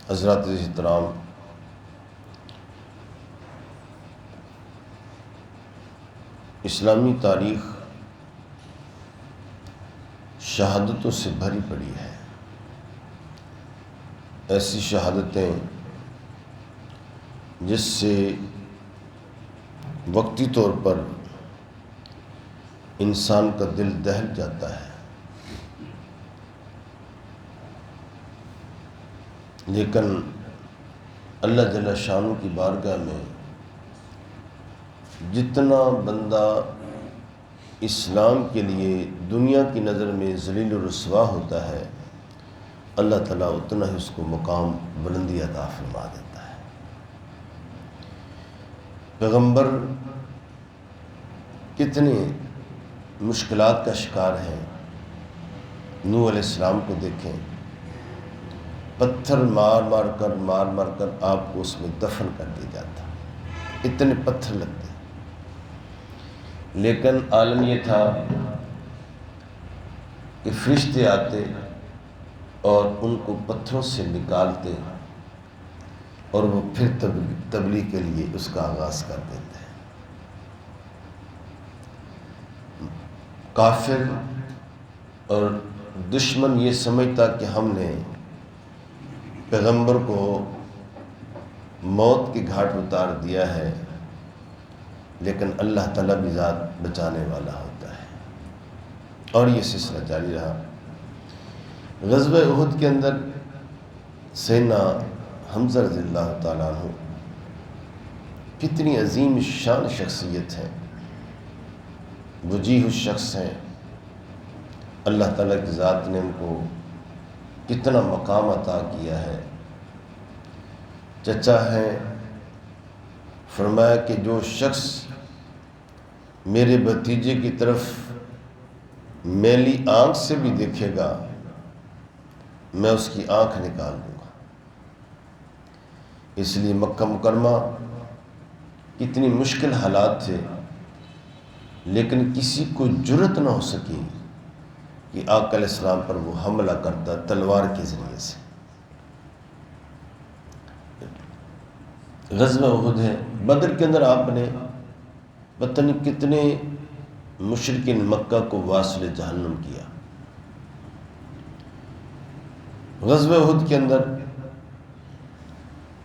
حضرات احترام، اسلامی تاریخ شہادتوں سے بھری پڑی ہے۔ ایسی شہادتیں جس سے وقتی طور پر انسان کا دل دہل جاتا ہے، لیکن اللہ جل شانہ کی بارگاہ میں جتنا بندہ اسلام کے لیے دنیا کی نظر میں ذلیل و رسوا ہوتا ہے، اللہ تعالیٰ اتنا ہی اس کو مقام بلندی عطا فرما دیتا ہے۔ پیغمبر کتنے مشکلات کا شکار ہیں۔ نوح علیہ السلام کو دیکھیں، پتھر مار مار کر آپ کو اس میں دفن کر دیا جاتا، اتنے پتھر لگتے، لیکن عالم یہ تھا کہ فرشتے آتے اور ان کو پتھروں سے نکالتے اور وہ پھر تبلیغ کے لیے اس کا آغاز کر دیتے ہیں۔ کافر اور دشمن یہ سمجھتا کہ ہم نے پیغمبر کو موت کے گھاٹ اتار دیا ہے، لیکن اللہ تعالیٰ بھی ذات بچانے والا ہوتا ہے، اور یہ سلسلہ جاری رہا۔ غزوہ احد کے اندر سیدنا حمزہ رضی اللہ تعالیٰ عنہ کتنی عظیم شان شخصیت ہے، وجیہ الشخص ہیں، اللہ تعالیٰ کی ذات نے ان کو کتنا مقام عطا کیا ہے۔ چچا ہیں، فرمایا کہ جو شخص میرے بھتیجے کی طرف میلی آنکھ سے بھی دیکھے گا، میں اس کی آنکھ نکال دوں گا۔ اس لیے مکہ مکرمہ کتنی مشکل حالات تھے، لیکن کسی کو جرأت نہ ہو سکی کہ آقا علیہ السلام پر وہ حملہ کرتا تلوار کے ذریعے سے۔ غزوہ احد ہے، بدر کے اندر آپ نے پتہ نہیں کتنے مشرکین مکہ کو واصل جہنم کیا۔ غزوہ احد کے اندر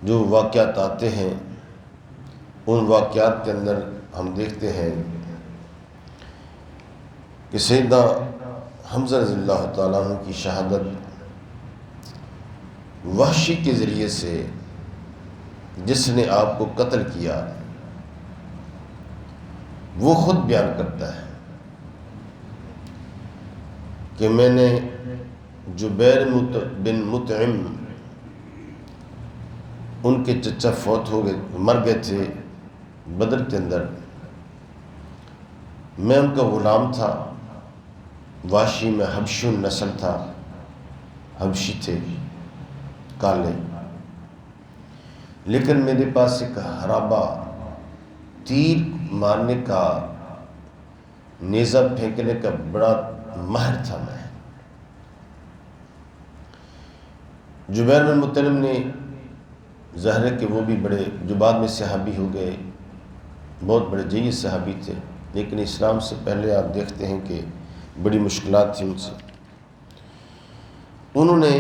جو واقعات آتے ہیں، ان واقعات کے اندر ہم دیکھتے ہیں کہ سیدنا حمزہ رضی اللہ تعالیٰ عنہ کی شہادت وحشی کے ذریعے سے، جس نے آپ کو قتل کیا، وہ خود بیان کرتا ہے کہ میں نے جبیر بن مطعم، ان کے چچا فوت ہو گئے، مر گئے تھے بدر کے اندر، میں ان کا غلام تھا، وحشی میں حبشی نسل تھا، حبشی تھے کالے، لیکن میرے پاس ایک حرابہ تیر مارنے کا، نیزہ پھینکنے کا بڑا ماہر تھا میں۔ جبیر بن مطعم نے، ظاہر ہے کہ وہ بھی بڑے، جو بعد میں صحابی ہو گئے، بہت بڑے جید صحابی تھے، لیکن اسلام سے پہلے آپ دیکھتے ہیں کہ بڑی مشکلات تھی ان سے۔ انہوں نے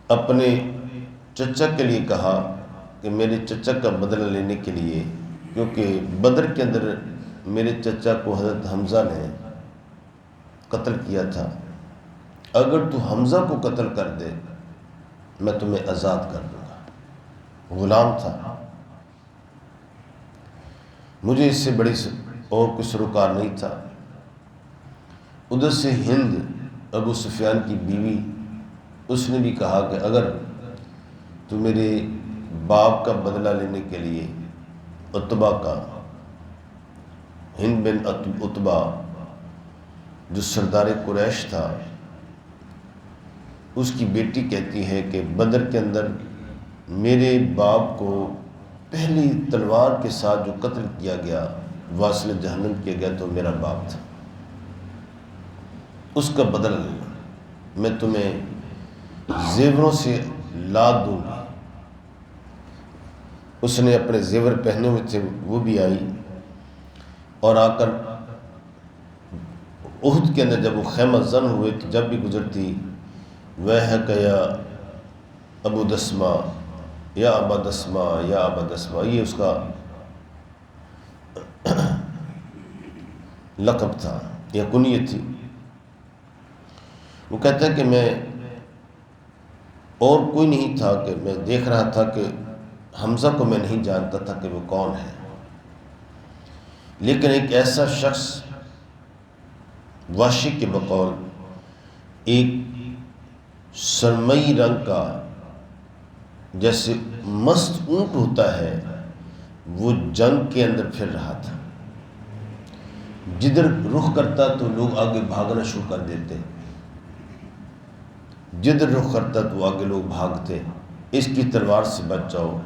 اپنے چچا کے لیے کہا کہ میرے چچا کا بدلہ لینے کے لیے، کیونکہ بدر کے اندر میرے چچا کو حضرت حمزہ نے قتل کیا تھا، اگر تو حمزہ کو قتل کر دے میں تمہیں آزاد کر دوں گا۔ غلام تھا، مجھے اس سے بڑی اور کوئی سروکار نہیں تھا۔ ادھر سے ہند، ابو سفیان کی بیوی، اس نے بھی کہا کہ اگر تو میرے باپ کا بدلہ لینے کے لیے، عتبہ کا، ہند بن عتبہ جو سردار قریش تھا، اس کی بیٹی کہتی ہے کہ بدر کے اندر میرے باپ کو پہلی تلوار کے ساتھ جو قتل کیا گیا، واصل جہنم کیا گیا، تو میرا باپ تھا، اس کا بدلہ لینا، میں تمہیں زیوروں سے لا دوں گی۔ اس نے اپنے زیور پہنے ہوئے تھے وہ بھی آئی اور آ کر احد کے اندر جب وہ خیمہ زن ہوئے تو جب بھی گزرتی وَيْحَكَ يَا ابو دسمہ یا ابا دسمہ یا ابا دسمہ، یہ اس کا لقب تھا یا کنیت تھی۔ وہ کہتا ہے کہ میں اور کوئی نہیں تھا کہ میں دیکھ رہا تھا کہ حمزہ کو میں نہیں جانتا تھا کہ وہ کون ہے، لیکن ایک ایسا شخص وحشی کے بقول ایک سرمئی رنگ کا جیسے مست اونٹ ہوتا ہے وہ جنگ کے اندر پھر رہا تھا۔ جدھر رخ کرتا تو لوگ آگے بھاگنا شروع کر دیتے، جدھر رخ کرتا تو آگے لوگ بھاگتے، اس کی تلوار سے بچ جاؤ۔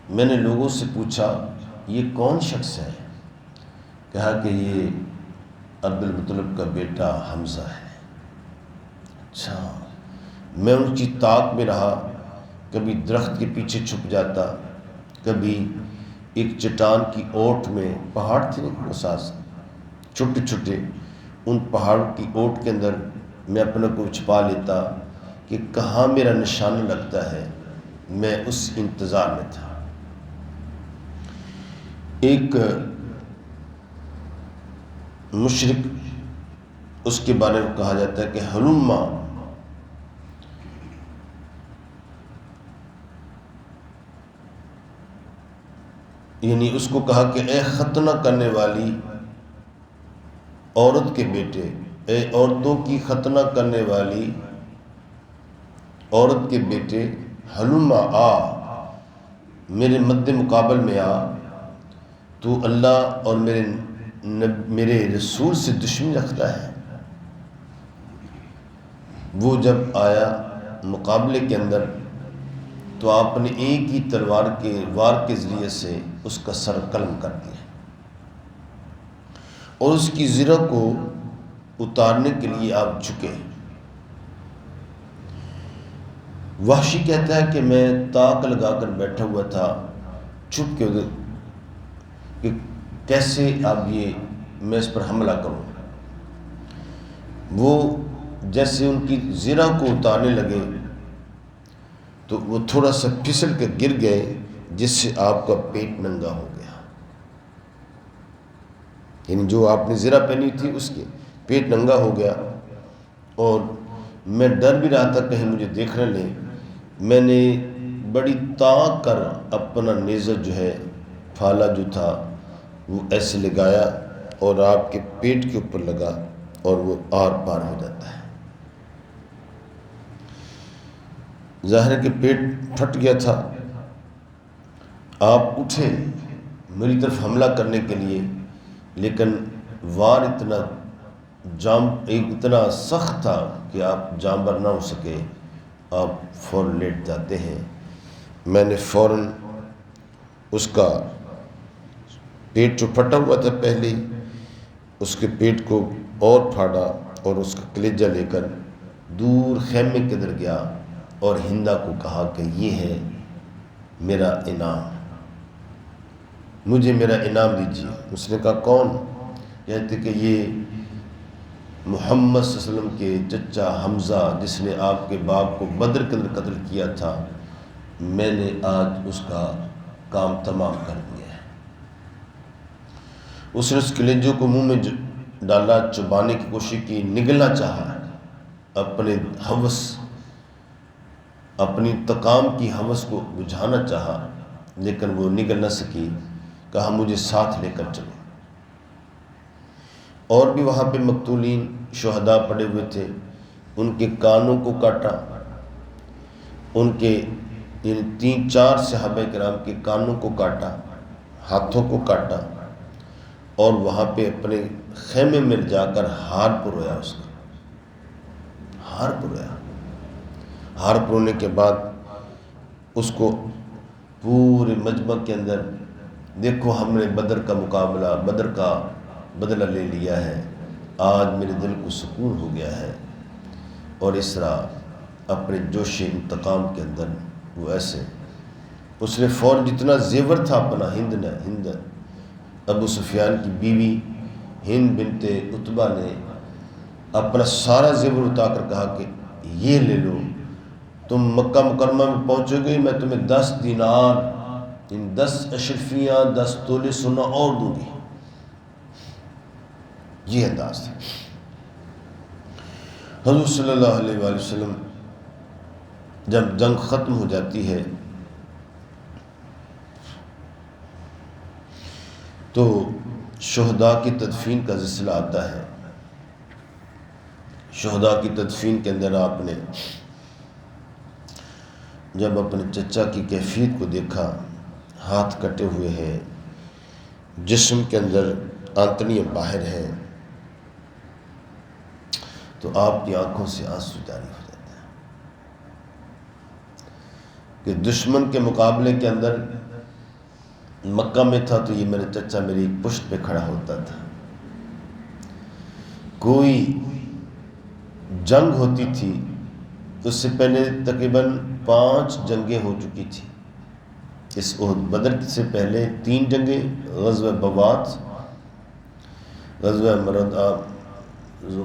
میں نے لوگوں سے پوچھا یہ کون شخص ہے؟ کہا کہ یہ عبد المطلب کا بیٹا حمزہ ہے۔ اچھا، میں ان کی طاق میں رہا، کبھی درخت کے پیچھے چھپ جاتا، کبھی ایک چٹان کی اوٹ میں، پہاڑ تھے نا ساز چھوٹے چھوٹے، ان پہاڑوں کی اوٹ کے اندر میں اپنے کو چھپا لیتا کہ کہاں میرا نشانہ لگتا ہے، میں اس انتظار میں تھا۔ ایک مشرک اس کے بارے میں کہا جاتا ہے کہ ہلما، یعنی اس کو کہا کہ اے ختنہ کرنے والی عورت کے بیٹے، اے عورتوں کی ختنہ کرنے والی عورت کے بیٹے، ہلما آ، میرے مد مقابل میں آ، تو اللہ اور میرے رسول سے دشمنی رکھتا ہے۔ وہ جب آیا مقابلے کے اندر تو آپ نے ایک ہی تلوار کے وار کے ذریعے سے اس کا سر قلم کر دیا اور اس کی زرہ کو اتارنے کے لیے آپ جھکے۔ وحشی کہتا ہے کہ میں طاق لگا کر بیٹھا ہوا تھا چھپ کے ادھر کہ کیسے اب یہ میں اس پر حملہ کروں۔ وہ جیسے ان کی زرہ کو اتارنے لگے تو وہ تھوڑا سا پھسل کر گر گئے، جس سے آپ کا پیٹ ننگا ہو گیا، یعنی جو آپ نے زرہ پہنی تھی اس کے پیٹ ننگا ہو گیا۔ اور میں ڈر بھی رہا تھا کہیں مجھے دیکھ نہ لیں۔ میں نے بڑی طاق کر اپنا نیزہ جو ہے پھالا جو تھا وہ ایسے لگایا اور آپ کے پیٹ کے اوپر لگا اور وہ آر پار ہو جاتا ہے۔ ظاہر ہے کہ پیٹ پھٹ گیا تھا۔ آپ اٹھے میری طرف حملہ کرنے کے لیے، لیکن وار اتنا سخت تھا کہ آپ جانبر نہ ہو سکے، آپ فوراً لیٹ جاتے ہیں۔ میں نے فوراً اس کا پیٹ جو پھٹا ہوا تھا پہلے ہی، اس کے پیٹ کو اور پھاڑا اور اس کا کلیجہ لے کر دور خیمے کے اندر گیا اور ہندا کو کہا کہ یہ ہے میرا انعام، مجھے میرا انعام دیجیے۔ اس نے کہا کون؟ کہتے کہ یہ محمد صلی اللہ علیہ وسلم کے چچا حمزہ جس نے آپ کے باپ کو بدر کے اندر قتل کیا تھا، میں نے آج اس کا کام تمام کر دیا ہے۔ اس نے اس کلیجوں کو منہ میں ڈالا، چبانے کی کوشش کی، نگلنا چاہا، اپنے ہوس، اپنی انتقام کی ہوس کو بجھانا چاہا، لیکن وہ نگل نہ سکی۔ کہا مجھے ساتھ لے کر چلو۔ اور بھی وہاں پہ مقتولین شہداء پڑے ہوئے تھے، ان کے کانوں کو کاٹا، ان کے 3-4 صحابہ کرام کے کانوں کو کاٹا، ہاتھوں کو کاٹا، اور وہاں پہ اپنے خیمے میں جا کر ہار پرویا، اس کا ہار پرویا۔ ہار پرونے کے بعد اس کو پورے مجمع کے اندر، دیکھو ہم نے بدر کا مقابلہ، بدر کا بدلہ لے لیا ہے، آج میرے دل کو سکون ہو گیا ہے۔ اور اس طرح اپنے جوش انتقام کے اندر وہ ایسے اس نے فوراً جتنا زیور تھا اپنا، ہند ابو سفیان کی بیوی ہند بنت عتبہ نے اپنا سارا زیور اٹھا کر کہا کہ یہ لے لو، تم مکہ مکرمہ میں پہنچو گے، میں تمہیں 10 دینار، 10 اشرفیاں، 10 تولے سونا اور دوں گی۔ یہ انداز تھا حضور صلی اللہ علیہ وآلہ وسلم۔ جب جنگ ختم ہو جاتی ہے تو شہداء کی تدفین کا سلسلہ آتا ہے۔ شہداء کی تدفین کے اندر آپ نے جب اپنے چچا کی کیفیت کو دیکھا، ہاتھ کٹے ہوئے ہیں، جسم کے اندر آنتڑیاں باہر ہیں، تو آپ کی آنکھوں سے آنسو جاری ہو جاتے ہیں کہ دشمن کے مقابلے کے اندر مکہ میں تھا تو یہ میرا چچا میری پشت پہ کھڑا ہوتا تھا، کوئی جنگ ہوتی تھی اس سے پہلے تقریباً 5 جنگیں ہو چکی تھی۔ اس احد بدر سے پہلے 3 جنگیں، غزوہ بوات، غزوہ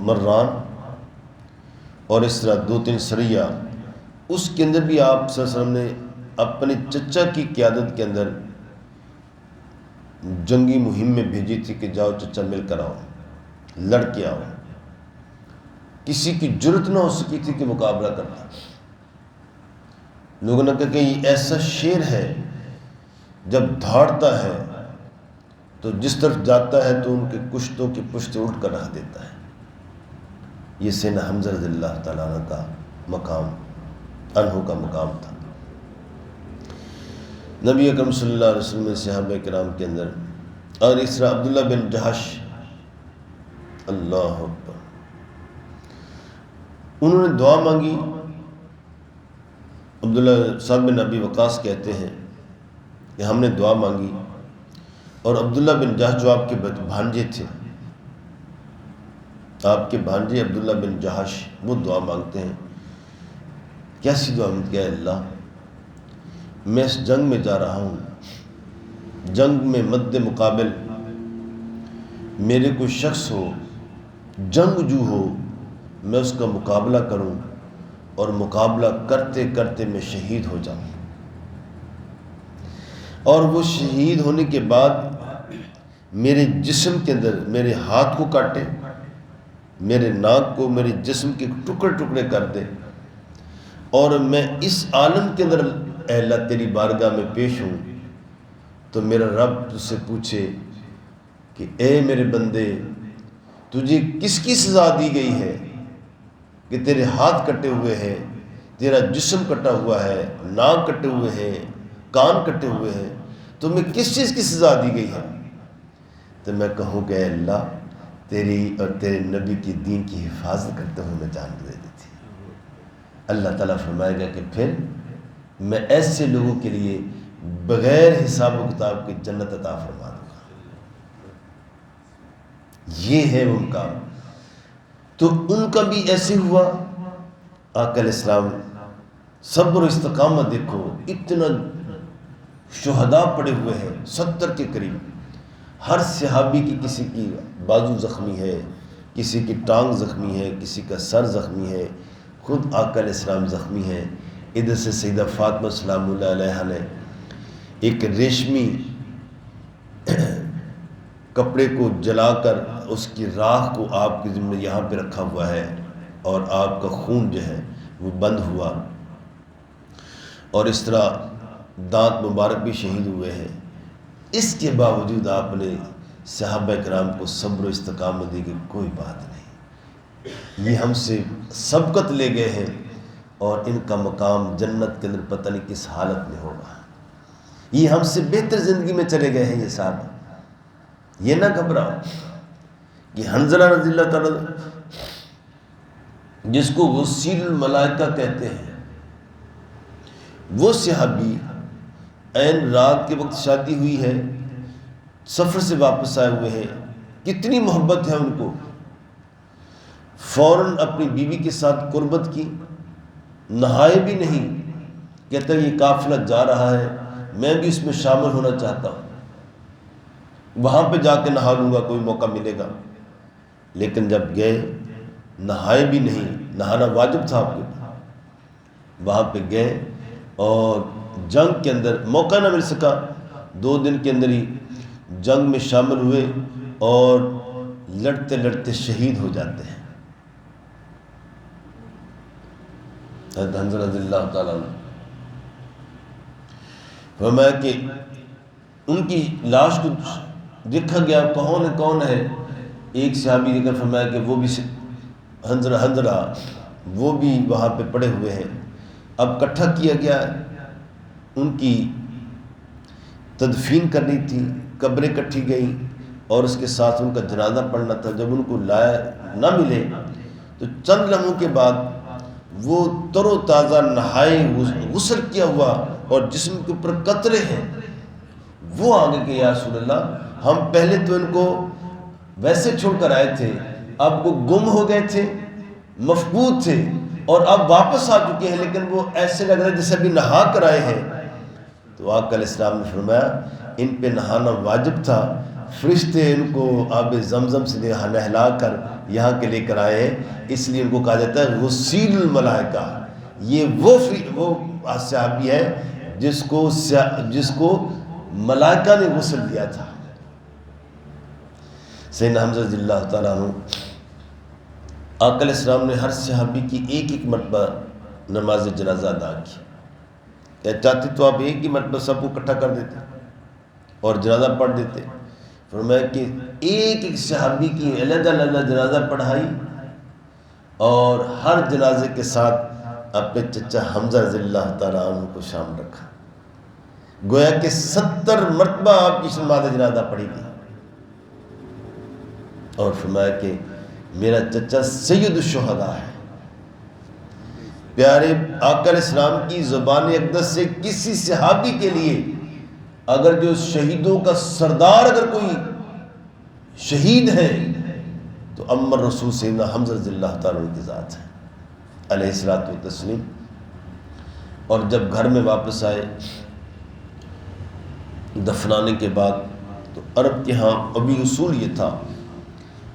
مران، اور اس طرح 2-3 سریہ۔ اس کے اندر بھی آپ صلی اللہ علیہ وسلم نے اپنے چچا کی قیادت کے اندر جنگی مہم میں بھیجی تھی کہ جاؤ چچا مل کر آؤ، لڑ کے آؤ۔ کسی کی جرت نہ ہو سکی تھی کہ مقابلہ کرتا۔ لوگوں نے کہا کہ یہ ایسا شیر ہے جب دھاڑتا ہے تو جس طرف جاتا ہے تو ان کے کشتوں کی پشت اٹھ کر رکھ دیتا ہے۔ یہ سیدنا حمزہ رضی اللہ تعالیٰ عنہ کا مقام، انہوں کا مقام تھا۔ نبی اکرم صلی اللہ علیہ وسلم نے صحابہ کرام کے اندر، اور اس طرح عبداللہ بن جہش، اللہ اکبر، انہوں نے دعا مانگی۔ عبداللہ سعد بن ابی وقاص کہتے ہیں کہ ہم نے دعا مانگی، اور عبداللہ بن جہش جو آپ کے بھانجے تھے، آپ کے بھانجے عبداللہ بن جہش، وہ دعا مانگتے ہیں۔ کیسی دعا مانگتے ہیں؟ اللہ، میں اس جنگ میں جا رہا ہوں، جنگ میں مد مقابل میرے کوئی شخص ہو، جنگجو ہو، میں اس کا مقابلہ کروں، اور مقابلہ کرتے کرتے میں شہید ہو جاؤں، اور وہ شہید ہونے کے بعد میرے جسم کے اندر میرے ہاتھ کو کاٹے، میرے ناک کو، میرے جسم کے ٹکڑے ٹکڑے کر دے، اور میں اس عالم کے اندر اے اللہ تیری بارگاہ میں پیش ہوں تو میرا رب تجھ سے پوچھے کہ اے میرے بندے، تجھے کس کی سزا دی گئی ہے کہ تیرے ہاتھ کٹے ہوئے ہیں، تیرا جسم کٹا ہوا ہے، ناک کٹے ہوئے ہیں، کان کٹے ہوئے ہیں، تمہیں کس چیز کی سزا دی گئی ہے؟ تو میں کہوں کہ اے اللہ، تیری اور تیرے نبی کی دین کی حفاظت کرتے ہوئے میں جان دے دی تھی۔ اللہ تعالیٰ فرمائے گا کہ پھر میں ایسے لوگوں کے لیے بغیر حساب و کتاب کی جنت عطا فرما دوں گا۔ یہ ہے ان کا، تو ان کا بھی ایسے ہوا۔ آقا علیہ السلام صبر و استقامت دیکھو، اتنا شہداء پڑے ہوئے ہیں 70 کے قریب، ہر صحابی کی کسی کی بازو زخمی ہے، کسی کی ٹانگ زخمی ہے، کسی کا سر زخمی ہے، خود آقا علیہ السلام زخمی ہیں۔ ادھر سے سیدہ فاطمہ سلام اللہ علیہا نے ایک ریشمی کپڑے کو جلا کر اس کی راکھ کو آپ کے ذمہ یہاں پہ رکھا ہوا ہے، اور آپ کا خون جو ہے وہ بند ہوا، اور اس طرح دانت مبارک بھی شہید ہوئے ہیں۔ اس کے باوجود آپ نے صحابہ کرام کو صبر و استقامت دی کہ کوئی بات نہیں، یہ ہم سے سبقت لے گئے ہیں، اور ان کا مقام جنت کے اندر پتہ نہیں کس حالت میں ہوگا، یہ ہم سے بہتر زندگی میں چلے گئے ہیں یہ صاحب۔ یہ نہ گھبراؤ کہ حنظلہ رضی اللہ تعالیٰ جس کو غسیل الملائکہ کہتے ہیں، وہ صحابی عین رات کے وقت شادی ہوئی ہے، سفر سے واپس آئے ہوئے ہیں، کتنی محبت ہے ان کو، فوراً اپنی بیوی کے ساتھ قربت کی، نہائے بھی نہیں، کہتا یہ قافلہ جا رہا ہے، میں بھی اس میں شامل ہونا چاہتا ہوں، وہاں پہ جا کے نہا لوں گا، کوئی موقع ملے گا۔ لیکن جب گئے نہائے بھی نہیں، نہانا واجب تھا آپ کے اوپر، وہاں پہ گئے اور جنگ کے اندر موقع نہ مل سکا، 2 دن کے اندر ہی جنگ میں شامل ہوئے اور لڑتے لڑتے شہید ہو جاتے ہیں۔ حضرت حمزہ رضی اللہ تعالیٰ عنہ فرمایا کہ ان کی لاش کو دیکھا گیا، کون ہے؟ ایک صحابی دیکھ کر فرمایا کہ وہ بھی حنظلہ وہ بھی وہاں پہ پڑے ہوئے ہیں۔ اب اکٹھا کیا گیا، ان کی تدفین کرنی تھی، قبریں کٹھی گئیں اور اس کے ساتھ ان کا جنازہ پڑھنا تھا۔ جب ان کو لایا نہ ملے تو چند لمحوں کے بعد وہ تر و تازہ نہائے غسل کیا ہوا اور جسم کے اوپر قطرے ہیں، وہ آگے کہ یا رسول اللہ، ہم پہلے تو ان کو ویسے چھوڑ کر آئے تھے، اب وہ گم ہو گئے تھے، مفقود تھے، اور اب واپس آ چکے ہیں، لیکن وہ ایسے لگ رہا ہے جیسے ابھی نہا کر آئے ہیں۔ تو آقا علیہ السلام نے فرمایا ان پہ نہانا واجب تھا، فرشتے ان کو آب زمزم سے نہلا کر یہاں کے لے کر آئے ہیں، اس لیے ان کو کہا جاتا ہے غسیل الملائکہ۔ یہ وہ صحابی ہے جس کو ملائکہ نے غسل دیا تھا۔ سیدنا حمزہ رضی اللہ تعالیٰ عنہ، آقا علیہ السلام نے ہر صحابی کی ایک مرتبہ نماز جنازہ ادا کی۔ کیا چاہتے تو آپ ایک ہی مرتبہ سب کو اکٹھا کر دیتے اور جنازہ پڑھ دیتے، فرمایا کہ ایک صحابی کی علیحدہ جنازہ پڑھائی اور ہر جنازے کے ساتھ اپنے چچا حمزہ رضی اللہ تعالیٰ عنہ کو شامل رکھا، گویا کہ 70 مرتبہ آپ کی نماز جنازہ پڑھی گئی، اور فرمایا کہ میرا چچا سید الشہداء ہے۔ پیارے آقا علیہ السلام کی زبان اقدس سے کسی صحابی کے لیے اگر جو شہیدوں کا سردار اگر کوئی شہید ہے تو امر رسول سیدنا حمزہ رضی اللہ تعالیٰ عنہ کی ذات ہے علیہ الصلوۃ والتسلیم۔ اور جب گھر میں واپس آئے دفنانے کے بعد، تو عرب کے ہاں ابھی اصول یہ تھا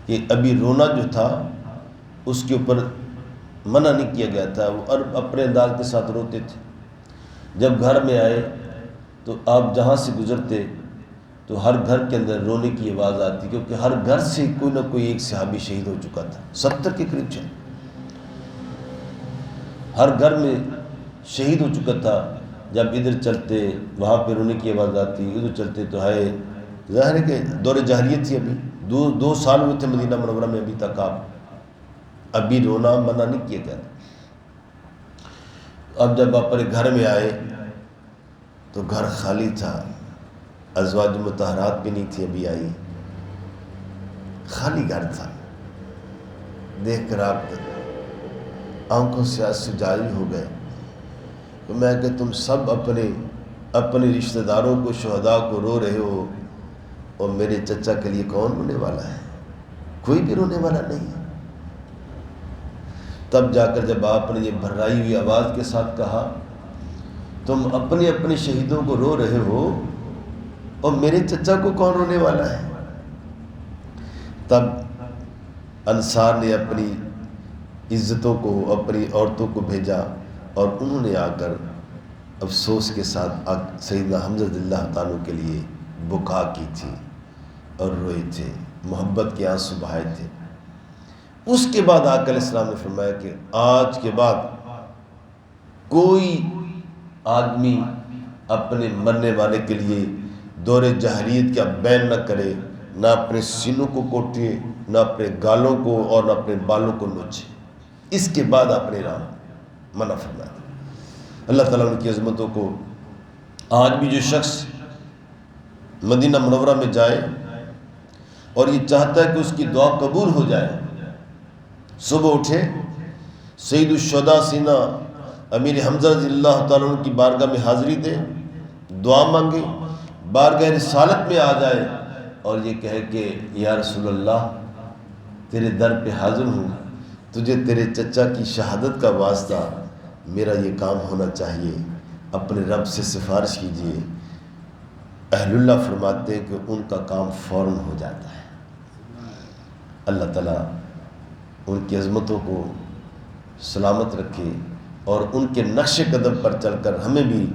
کہ ابھی رونا جو تھا اس کے اوپر منع نہیں کیا گیا تھا، وہ عرب اپنے انداز کے ساتھ روتے تھے۔ جب گھر میں آئے تو آپ جہاں سے گزرتے تو ہر گھر کے اندر رونے کی آواز آتی، کیونکہ ہر گھر سے کوئی نہ کوئی ایک صحابی شہید ہو چکا تھا، 70 کے قریب چل ہر گھر میں شہید ہو چکا تھا۔ جب ادھر چلتے وہاں پہ رونے کی آواز آتی، ادھر چلتے تو ہے ظاہر ہے کہ دور جاہلیت تھی، ابھی 2 سال ہوئے تھے مدینہ منورہ میں، ابھی تک آپ ابھی رونا منع نہیں کیا گیا تھا۔ اب جب آپ اپنے گھر میں آئے تو گھر خالی تھا، ازواج مطہرات بھی نہیں تھی ابھی آئی، خالی گھر تھا۔ دیکھ کر آپ آنکھوں سے آنسو جاری ہو گئے، تو میں کہ تم سب اپنے رشتہ داروں کو، شہداء کو رو رہے ہو، اور میرے چچا کے لیے کون رونے والا ہے؟ کوئی بھی رونے والا نہیں ہے۔ تب جا کر جب آپ نے یہ بھرائی ہوئی آواز کے ساتھ کہا تم اپنے شہیدوں کو رو رہے ہو اور میرے چچا کو کون رونے والا ہے، تب انصار نے اپنی عزتوں کو، اپنی عورتوں کو بھیجا، اور انہوں نے آ کر افسوس کے ساتھ سیدنا حمزہ رضی اللہ تعالیٰ کے لیے بکا کی تھی اور روئے تھے، محبت کے آنسو بہائے تھے۔ اس کے بعد آقا علیہ السلام نے فرمایا کہ آج کے بعد کوئی آدمی اپنے مرنے والے کے لیے دور جاہلیت کا بیان نہ کرے، نہ اپنے سینوں کو کوٹے، نہ اپنے گالوں کو اور نہ اپنے بالوں کو نوچے۔ اس کے بعد آپ نے منع فرمایا۔ اللہ تعالیٰ ان کی عظمتوں کو، آج بھی جو شخص مدینہ منورہ میں جائے اور یہ چاہتا ہے کہ اس کی دعا قبول ہو جائے، صبح اٹھے سید الشہداء سینا امیر حمزہ رضی اللہ تعالیٰ عنہ کی بارگاہ میں حاضری دے، دعا مانگے، بارگاہ رسالت میں آ جائے اور یہ کہے کہ یا رسول اللہ تیرے در پہ حاضر ہوں، تجھے تیرے چچا کی شہادت کا واسطہ میرا یہ کام ہونا چاہیے، اپنے رب سے سفارش کیجیے۔ اہل اللہ فرماتے ہیں کہ ان کا کام فوراً ہو جاتا ہے۔ اللہ تعالیٰ ان کی عظمتوں کو سلامت رکھے اور ان کے نقش قدم پر چل کر ہمیں بھی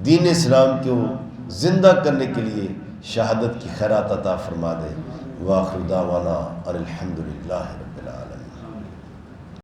دین اسلام کو زندہ کرنے کے لیے شہادت کی خیرات عطا فرما دے۔ وآخر دعوانا ان الحمد للہ۔